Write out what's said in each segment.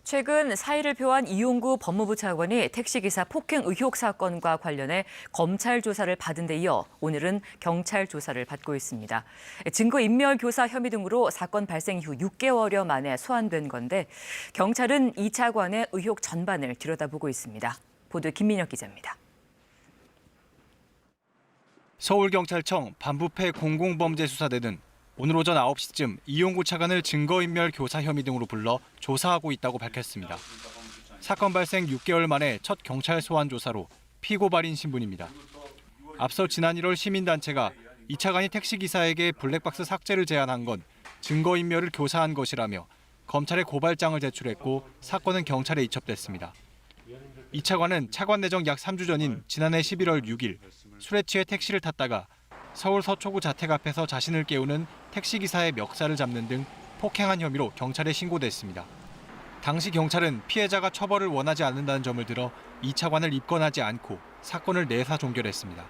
최근 사의를 표한 이용구 법무부 차관이 택시기사 폭행 의혹 사건과 관련해 검찰 조사를 받은 데 이어 오늘은 경찰 조사를 받고 있습니다. 증거인멸 교사 혐의 등으로 사건 발생 이후 6개월여 만에 소환된 건데 경찰은 이 차관의 의혹 전반을 들여다보고 있습니다. 보도 김민혁 기자입니다. 서울경찰청 반부패 공공범죄수사대는 오늘 오전 9시쯤 이용구 차관을 증거인멸 교사 혐의 등으로 불러 조사하고 있다고 밝혔습니다. 사건 발생 6개월 만에 첫 경찰 소환 조사로 피고발인 신분입니다. 앞서 지난 1월 시민단체가 이 차관이 택시기사에게 블랙박스 삭제를 제안한 건 증거인멸을 교사한 것이라며 검찰에 고발장을 제출했고 사건은 경찰에 이첩됐습니다. 이 차관은 차관 내정 약 3주 전인 지난해 11월 6일 술에 취해 택시를 탔다가 서울 서초구 자택 앞에서 자신을 깨우는 택시기사의 멱살을 잡는 등 폭행한 혐의로 경찰에 신고됐습니다. 당시 경찰은 피해자가 처벌을 원하지 않는다는 점을 들어 이 차관을 입건하지 않고 사건을 내사 종결했습니다.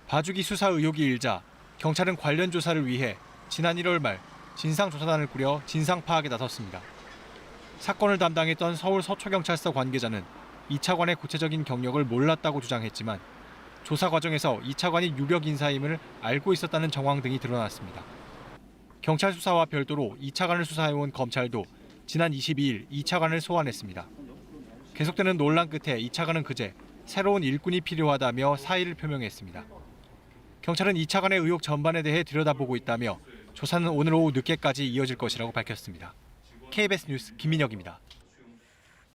봐주기 수사 의혹이 일자 경찰은 관련 조사를 위해 지난 1월 말 진상조사단을 꾸려 진상 파악에 나섰습니다. 사건을 담당했던 서울 서초경찰서 관계자는 이 차관의 구체적인 경력을 몰랐다고 주장했지만 조사 과정에서 이 차관이 유력 인사임을 알고 있었다는 정황 등이 드러났습니다. 경찰 수사와 별도로 이 차관을 수사해온 검찰도 지난 22일 이 차관을 소환했습니다. 계속되는 논란 끝에 이 차관은 그제 새로운 일꾼이 필요하다며 사의를 표명했습니다. 경찰은 이 차관의 의혹 전반에 대해 들여다보고 있다며 조사는 오늘 오후 늦게까지 이어질 것이라고 밝혔습니다. KBS 뉴스 김민혁입니다.